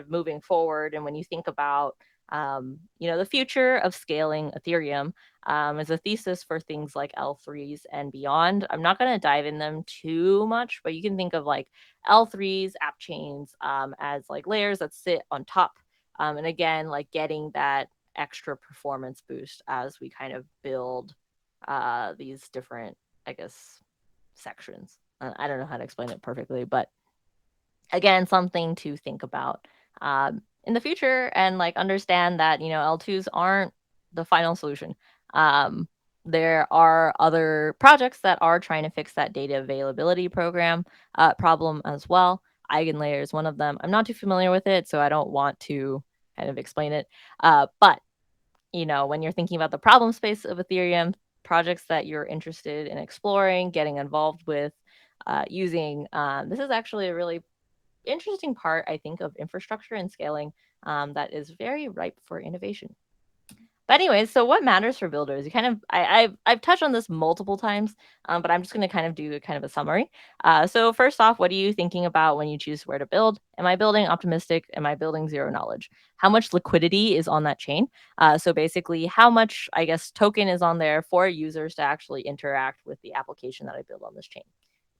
C: moving forward. And when you think about you know, the future of scaling Ethereum, as a thesis for things like L3s and beyond. I'm not going to dive in them too much, but you can think of like L3s, app chains, as like layers that sit on top. And again, like getting that extra performance boost as we kind of build these different, I guess, sections. I don't know how to explain it perfectly, but again, something to think about in the future, and like understand that, you know, L2s aren't the final solution. Um, there are other projects that are trying to fix that data availability problem as well. Eigenlayer is one of them. I'm not too familiar with it, so I don't want to kind of explain it. But you know, when you're thinking about the problem space of Ethereum, projects that you're interested in exploring, getting involved with, using, this is actually a really interesting part, I think, of infrastructure and scaling, that is very ripe for innovation. But anyways, so what matters for builders? You kind of, I've touched on this multiple times, but I'm just going to kind of do kind of a summary. So first off, what are you thinking about when you choose where to build? Am I building optimistic? Am I building zero knowledge? How much liquidity is on that chain? So basically, how much, I guess, token is on there for users to actually interact with the application that I build on this chain?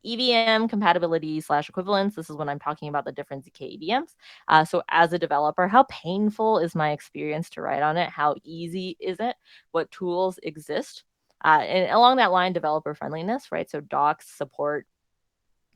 C: EVM compatibility / equivalence. This is when I'm talking about the different zk-EVMs. So as a developer, how painful is my experience to write on it? How easy is it? What tools exist? And along that line, developer friendliness, right? So docs, support.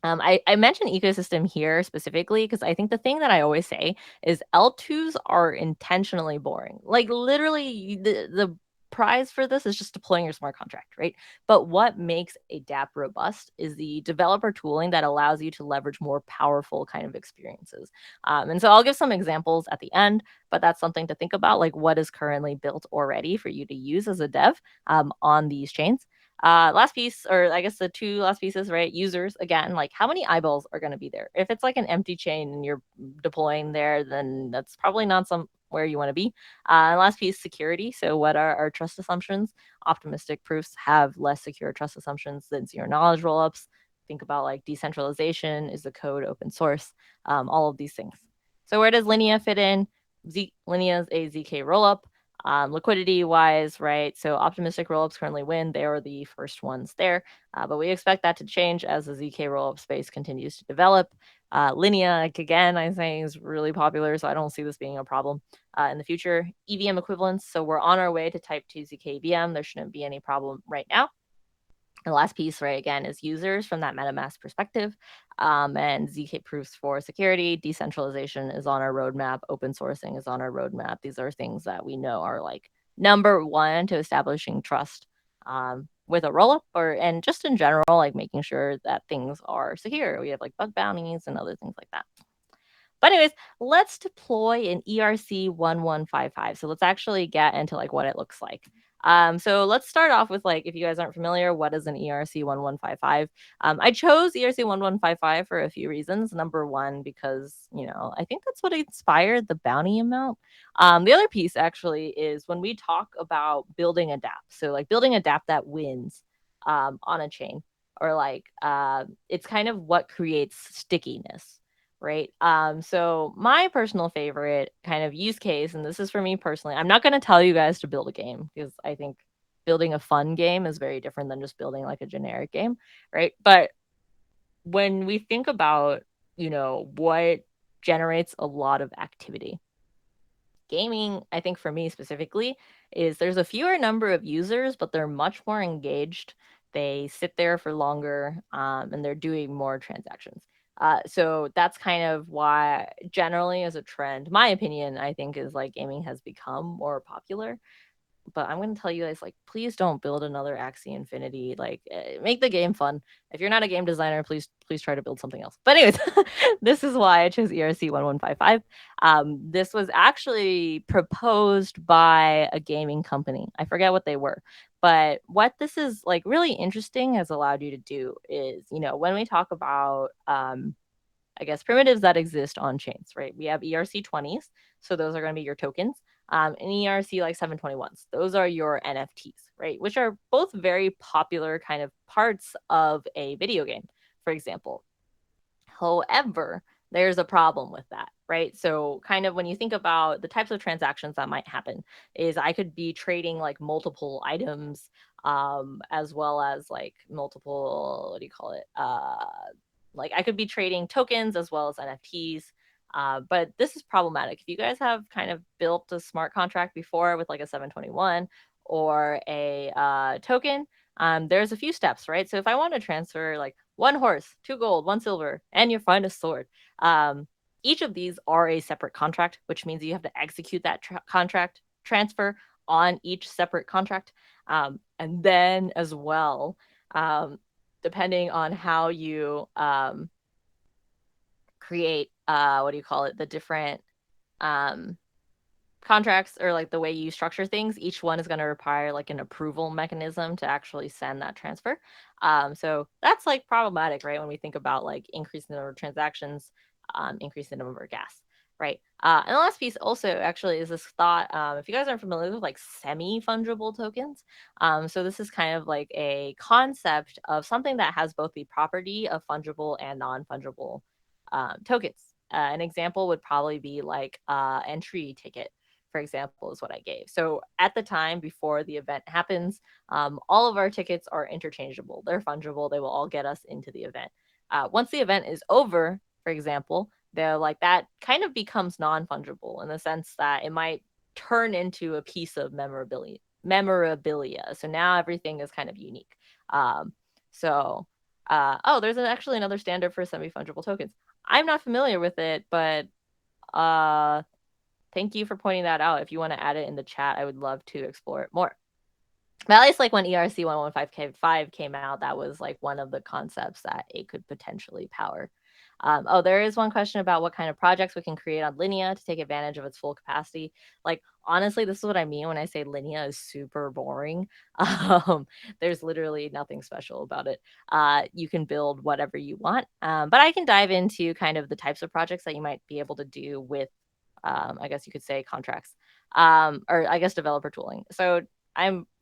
C: I mentioned ecosystem here specifically because I think the thing that I always say is L2s are intentionally boring. Like literally, the prize for this is just deploying your smart contract, right? But what makes a dapp robust is the developer tooling that allows you to leverage more powerful kind of experiences. And so I'll give some examples at the end, but that's something to think about, like what is currently built already for you to use as a dev on these chains. Last piece, or I guess the two last pieces, right? Users, again, like how many eyeballs are going to be there? If it's like an empty chain and you're deploying there, then that's probably not somewhere you want to be. And last piece, security. So what are our trust assumptions? Optimistic proofs have less secure trust assumptions than zero knowledge rollups. Think about like decentralization. Is the code open source? All of these things. So where does Linea fit in? Linea is a zk rollup. Liquidity wise, right? So optimistic rollups currently win. They are the first ones there, but we expect that to change as the zk rollup space continues to develop. Linea, like, again, I think is really popular, so I don't see this being a problem in the future. EVM equivalents. So we're on our way to type 2 zkEVM. There shouldn't be any problem right now. The last piece, right, again, is users from that MetaMask perspective, and ZK proofs for security. Decentralization is on our roadmap. Open sourcing is on our roadmap. These are things that we know are like number one to establishing trust with a rollup, and just in general, like making sure that things are secure. We have like bug bounties and other things like that. But anyways, let's deploy an ERC1155. So let's actually get into like what it looks like. So let's start off with like, if you guys aren't familiar, what is an ERC1155? I chose ERC1155 for a few reasons. Number one, because, you know, I think that's what inspired the bounty amount. The other piece actually is when we talk about building a dapp. So like building a dapp that wins on a chain, or like it's kind of what creates stickiness, right? So my personal favorite kind of use case, and this is for me personally, I'm not going to tell you guys to build a game because I think building a fun game is very different than just building like a generic game, right? But when we think about, you know, what generates a lot of activity, gaming, I think for me specifically, is there's a fewer number of users, but they're much more engaged. They sit there for longer, and they're doing more transactions. So that's kind of why, generally, as a trend, my opinion, I think, is like gaming has become more popular. But I'm going to tell you guys, like, please don't build another Axie Infinity. Like, make the game fun. If you're not a game designer, please try to build something else. But anyways, this is why I chose ERC1155. This was actually proposed by a gaming company. I forget what they were. But what this is like really interesting has allowed you to do is, you know, when we talk about I guess, primitives that exist on chains, right? We have ERC20s, so those are going to be your tokens. And ERC like 721s, those are your NFTs, right? Which are both very popular kind of parts of a video game, for example. However, there's a problem with that, right? So kind of when you think about the types of transactions that might happen is I could be trading like multiple items, as well as like multiple, what do you call it? Like I could be trading tokens as well as NFTs. But this is problematic. If you guys have kind of built a smart contract before with like a 721 or a token, there's a few steps, right? So if I want to transfer like 1 horse, 2 gold, 1 silver, and your finest sword, each of these are a separate contract, which means you have to execute that contract transfer on each separate contract. And then as well, depending on how you create, what do you call it, the different contracts or like the way you structure things, each one is going to require like an approval mechanism to actually send that transfer. So that's like problematic, right? When we think about like increasing the number of transactions, increasing the number of gas, right? And the last piece also actually is this thought. If you guys aren't familiar with like semi-fungible tokens, so this is kind of like a concept of something that has both the property of fungible and non-fungible tokens. An example would probably be like entry ticket, for example, is what I gave. So at the time before the event happens, all of our tickets are interchangeable. They're fungible. They will all get us into the event. Once the event is over, for example, they're like that kind of becomes non-fungible in the sense that it might turn into a piece of memorabilia. So now everything is kind of unique. So, there's actually another standard for semi-fungible tokens. I'm not familiar with it, but thank you for pointing that out. If you want to add it in the chat, I would love to explore it more. But at least like when ERC 115K5 came out, that was like one of the concepts that it could potentially power. There is one question about what kind of projects we can create on Linea to take advantage of its full capacity. Like, honestly, this is what I mean when I say Linea is super boring. There's literally nothing special about it. You can build whatever you want. But I can dive into kind of the types of projects that you might be able to do with, I guess you could say, contracts, or I guess developer tooling. So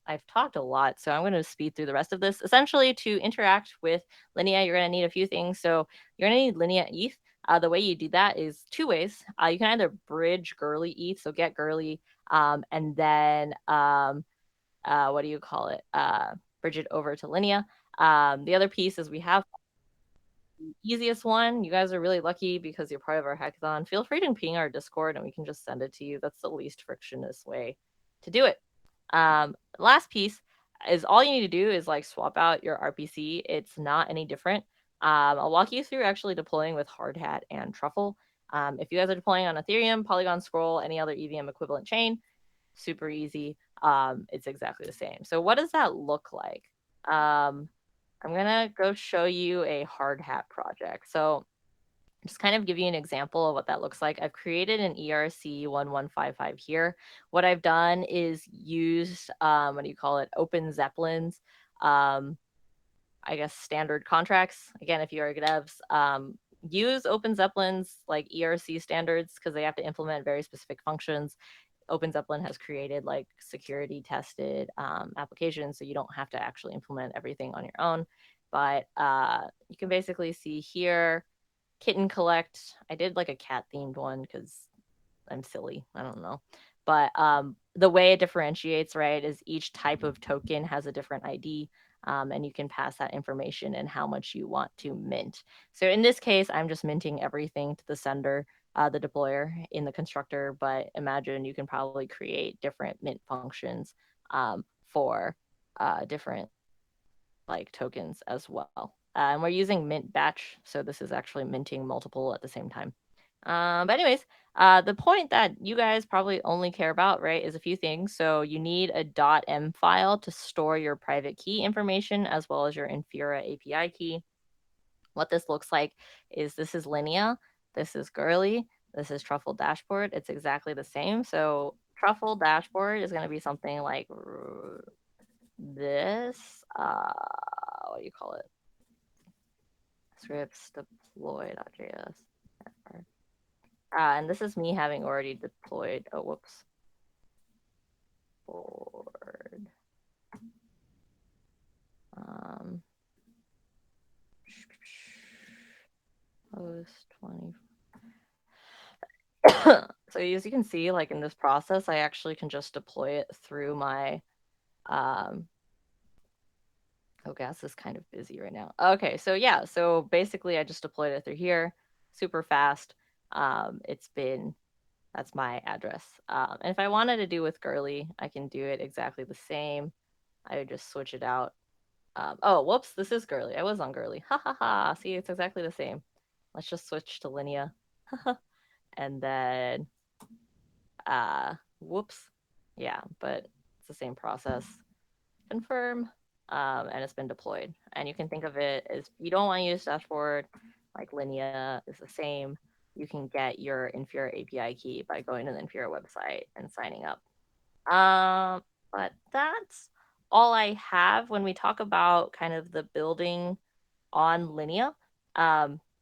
C: I've talked a lot, so I'm going to speed through the rest of this. Essentially, to interact with Linea, you're going to need a few things. So you're going to need Linea ETH. The way you do that is 2 ways. You can either bridge Girly ETH, so get Girly, and then what do you call it? Bridge it over to Linea. The other piece is we have the easiest one. You guys are really lucky because you're part of our hackathon. Feel free to ping our Discord and we can just send it to you. That's the least frictionless way to do it. Last piece is all you need to do is like swap out your RPC. It's not any different. I'll walk you through actually deploying with Hard Hat and Truffle. If you guys are deploying on Ethereum, Polygon, Scroll, any other EVM equivalent chain, super easy. It's exactly the same. So what does that look like? I'm gonna go show you a Hard Hat project. So just kind of give you an example of what that looks like. I've created an ERC 1155 here. What I've done is used, what do you call it, Open Zeppelin's, I guess, standard contracts. Again, if you are devs, use Open Zeppelin's like ERC standards because they have to implement very specific functions. Open Zeppelin has created like security tested applications, so you don't have to actually implement everything on your own. But you can basically see here, Kitten Collect. I did like a cat themed one because I'm silly. I don't know. But the way it differentiates, right, is each type of token has a different ID. And you can pass that information and how much you want to mint. So in this case, I'm just minting everything to the sender, the deployer in the constructor. But imagine you can probably create different mint functions for different like tokens as well. And we're using mint batch, so this is actually minting multiple at the same time. But anyways, the point that you guys probably only care about, right, is a few things. So you need a .m file to store your private key information as well as your Infura API key. What this looks like is this is Linea, this is Girly, this is Truffle Dashboard. It's exactly the same. So Truffle Dashboard is going to be something like this. What do you call it? Scripts deploy.js. And this is me having already deployed. Oh, whoops. Board. Post 20. So as you can see, like in this process, I actually can just deploy it through my oh, gas is kind of busy right now. Okay, so yeah, so basically I just deployed it through here, super fast. That's my address. And if I wanted to do with Girly, I can do it exactly the same. I would just switch it out. Oh, whoops, this is Girly. I was on Girly. Ha ha ha. See, it's exactly the same. Let's just switch to Linea. And then, whoops. Yeah, but it's the same process. Confirm, and it's been deployed. And you can think of it as you don't want to use dashboard, like Linea is the same. You can get your Infura API key by going to the Infura website and signing up. But that's all I have when we talk about kind of the building on Linea.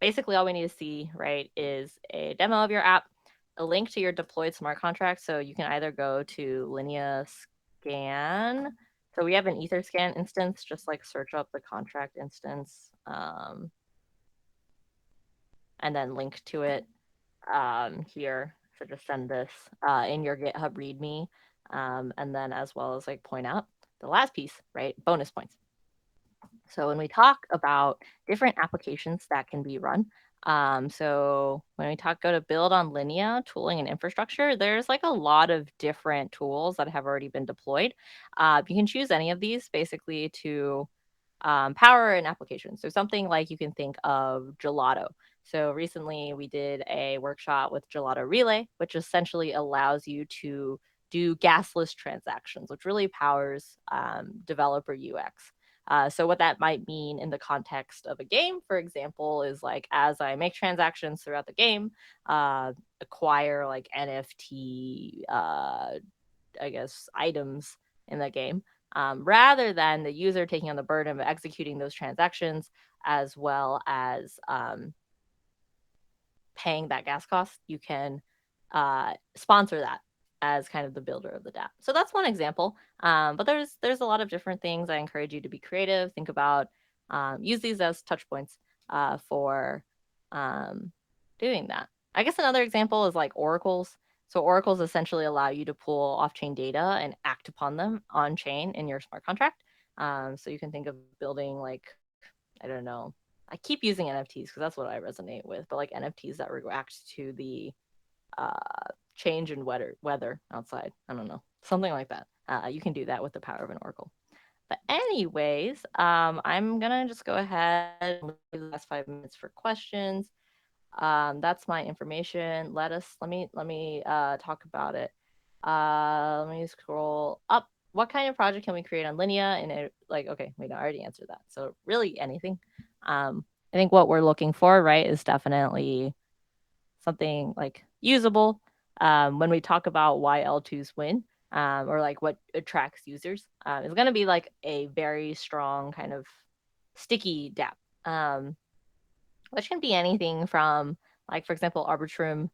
C: Basically, all we need to see, right, is a demo of your app, a link to your deployed smart contract. So you can either go to Linea Scan. So we have an Etherscan instance, just like search up the contract instance and then link to it here. So just send this in your GitHub README. And then as well as like point out the last piece, right? Bonus points. So when we talk about different applications that can be run, so when we go to build on Linea, tooling and infrastructure, there's like a lot of different tools that have already been deployed. You can choose any of these basically to power an application. So something like you can think of Gelato. So recently we did a workshop with Gelato Relay, which essentially allows you to do gasless transactions, which really powers developer UX. So what that might mean in the context of a game, for example, is like as I make transactions throughout the game, acquire like NFT, I guess, items in the game, rather than the user taking on the burden of executing those transactions as well as paying that gas cost, you can sponsor that as kind of the builder of the dapp. So that's one example. But there's a lot of different things. I encourage you to be creative. Think about use these as touch points for doing that. I guess another example is like oracles. So oracles essentially allow you to pull off-chain data and act upon them on-chain in your smart contract. So you can think of building like, I don't know, I keep using NFTs because that's what I resonate with, but like NFTs that react to the change in weather outside. I don't know, something like that. You can do that with the power of an oracle. But anyways, I'm gonna just go ahead and leave the last 5 minutes for questions. That's my information. Let me talk about it. Let me scroll up. What kind of project can we create on Linea? And it, like, okay, wait, I already answered that. So really anything. I think what we're looking for, right, is definitely something like usable. When we talk about why L2s win, or like what attracts users, it's going to be like a very strong kind of sticky dapp, which can be anything from, like, for example, Arbitrum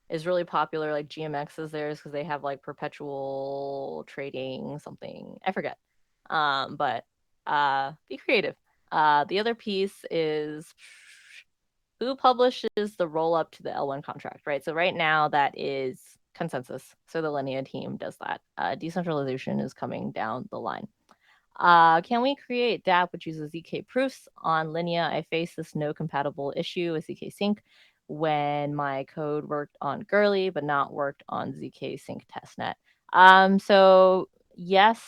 C: is really popular. Like GMX is theirs because they have like perpetual trading something. I forget. But be creative. The other piece is who publishes the roll up to the L1 contract, right? So right now that is consensus. So the Linea team does that. Decentralization is coming down the line. Can we create dapp which uses zk proofs on Linea? I face this no compatible issue with zk sync when my code worked on Girly but not worked on zk sync testnet. So yes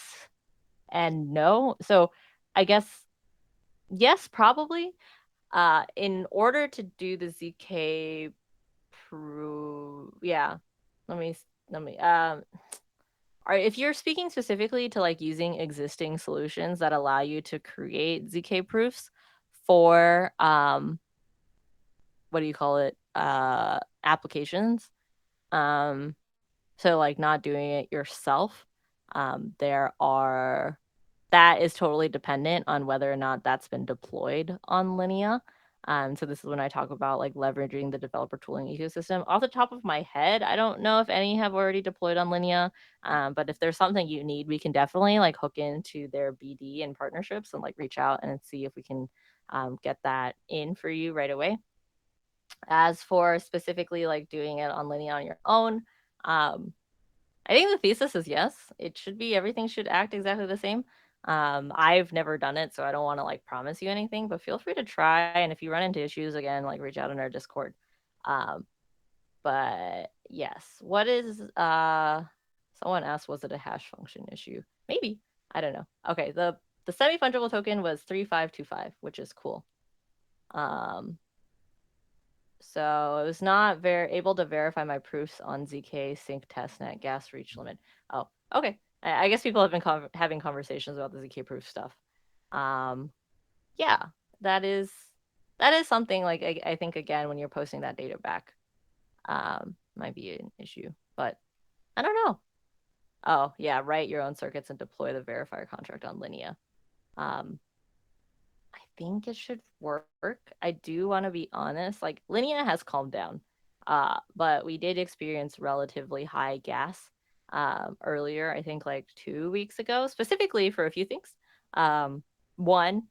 C: and no. So I guess yes, probably. In order to do the zk proof, yeah. Let me if you're speaking specifically to like using existing solutions that allow you to create zk proofs for what do you call it, applications, so like not doing it yourself, that is totally dependent on whether or not that's been deployed on Linea. So this is when I talk about like leveraging the developer tooling ecosystem. Off the top of my head, I don't know if any have already deployed on Linea, but if there's something you need, we can definitely like hook into their BD and partnerships and like reach out and see if we can get that in for you right away. As for specifically like doing it on Linea on your own, um, I think the thesis is yes. It should be, everything should act exactly the same. I've never done it, so I don't want to like promise you anything, but feel free to try. And if you run into issues again, like reach out in our Discord. Um, but yes, what is someone asked, was it a hash function issue? Maybe. I don't know. Okay, the semi-fungible token was 3525, which is cool. So I was not able to verify my proofs on zk sync testnet gas reach limit. Oh, okay. I guess people have been having conversations about the zk proof stuff. Yeah, that is something like I think again when you're posting that data back, might be an issue, but I don't know. Oh yeah, write your own circuits and deploy the verifier contract on Linea. I think it should work. I do want to be honest, like Linea has calmed down. But we did experience relatively high gas earlier, I think like 2 weeks ago, specifically for a few things. One,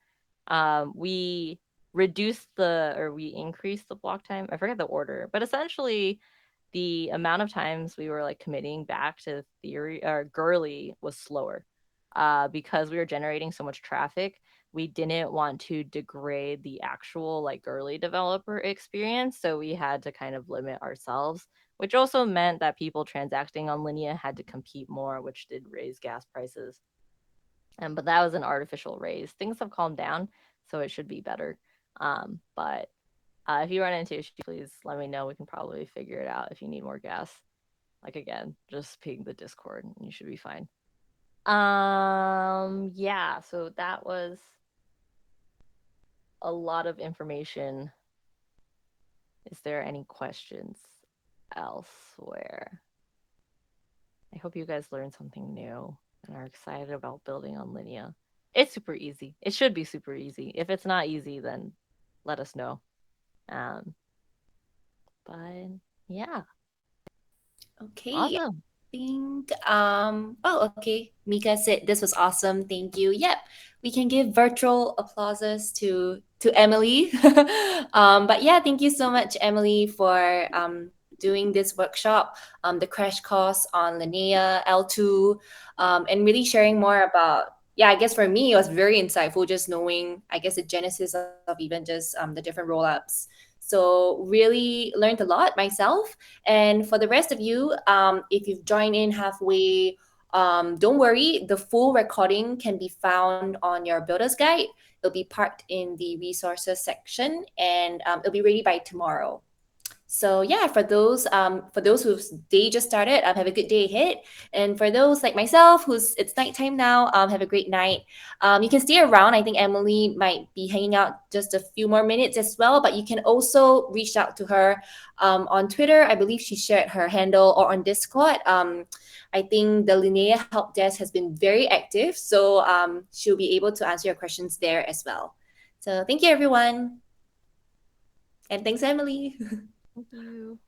C: we we increased the block time. I forget the order, but essentially the amount of times we were like committing back to theory or Gurley was slower. Because we were generating so much traffic, we didn't want to degrade the actual like early developer experience, so we had to kind of limit ourselves, which also meant that people transacting on Linea had to compete more, which did raise gas prices. But that was an artificial raise. Things have calmed down, so it should be better. But if you run into issues, please let me know. We can probably figure it out if you need more gas. Like again, just ping the Discord and you should be fine. Yeah, so that was a lot of information. Is there any questions elsewhere? I hope you guys learned something new and are excited about building on Linea. It's super easy. It should be super easy. If it's not easy, then let us know. Um, but yeah,
A: Okay.
C: awesome.
A: Think okay, Mika said this was awesome, thank you. Yep, we can give virtual applauses to Emily. But yeah, thank you so much, Emily, for doing this workshop, the crash course on Linea L2, and really sharing more about, yeah, I guess for me it was very insightful just knowing, I guess, the genesis of even just the different rollups. So really learned a lot myself. And for the rest of you, if you've joined in halfway, don't worry. The full recording can be found on your builder's guide. It'll be parked in the resources section, and it'll be ready by tomorrow. So yeah, for those whose day just started, have a good day ahead. And for those like myself, who's it's nighttime now, have a great night. You can stay around. I think Emily might be hanging out just a few more minutes as well. But you can also reach out to her on Twitter. I believe she shared her handle, or on Discord. I think the Linea help desk has been very active, so she'll be able to answer your questions there as well. So thank you, everyone, and thanks, Emily.
C: Thank you.